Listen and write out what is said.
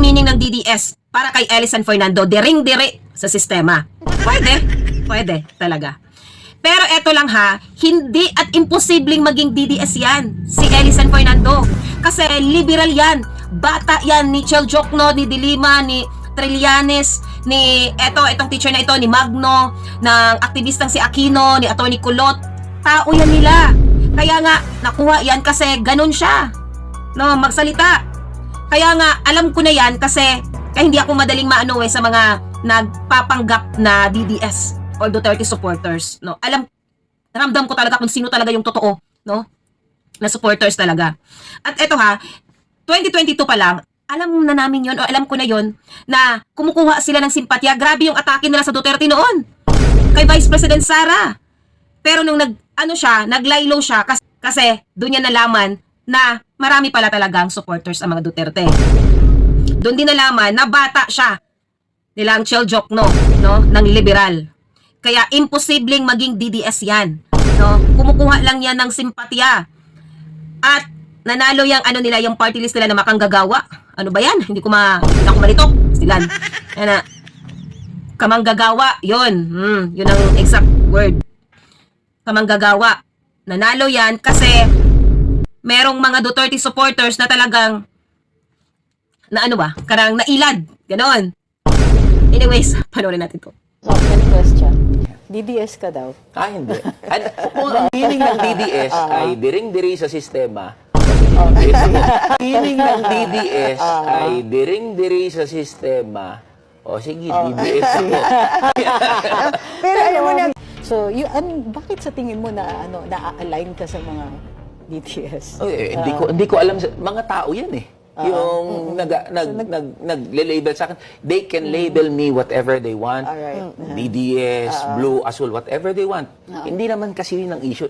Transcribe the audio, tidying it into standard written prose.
ang meaning ng DDS para kay Elisan Fernando? Diring-diri sa sistema. Pwede. Pwede talaga. Pero eto lang ha, hindi at imposibleng maging DDS yan, si Elisan Fernando. Kasi liberal yan. Bata yan ni Chel Jokno, ni Dilima, ni Trillanes, ni itong teacher na ito, ni Magno, ng aktivistang si Aquino, ni Atty. Kulot. Tao yan nila. Kaya nga, nakuha yan kasi ganun siya. No, magsalita. Kaya nga, alam ko na yan kasi kaya hindi ako madaling maano sa mga nagpapanggap na DDS or Duterte supporters, no. Ramdam ko talaga kung sino talaga yung totoo, no, na supporters talaga. At eto ha, 2022 pa lang, alam na namin yon o alam ko na yon na kumukuha sila ng simpatya. Grabe yung atake nila sa Duterte noon kay Vice President Sara. Pero nung naglaylo siya kasi doon niya nalaman na marami pala talagang supporters ang mga Duterte. Doon din nalaman na bata siya nilang Chel Jokno, no, ng liberal. Kaya imposibleng maging DDS yan, no? Kumukuha lang yan ng simpatya. At nanalo yung nila, yung party list nila na makanggagawa. Ano ba yan? Hindi ko malitok. Silan. Yan na. Kamanggagawa. Yun. Yun ang exact word. Kamanggagawa. Nanalo yan kasi merong mga Duterte supporters na talagang karang nailad. Ganon. Anyways, panoorin natin to. Second question. DDS ka daw? Hindi. Kung ang meaning ng DDS ay diring-diri sa sistema, meaning ng DDS ay diring-diri sa sistema, o sige, DDS mo. Pero alam mo na, so, bakit sa tingin mo na-align ka sa mga DDS? Hindi ko alam, mga tao yan eh. Yung nagle-label sa akin, they can label me whatever they want. DDS, blue, asul, whatever they want. Hindi naman kasi yun ang issue.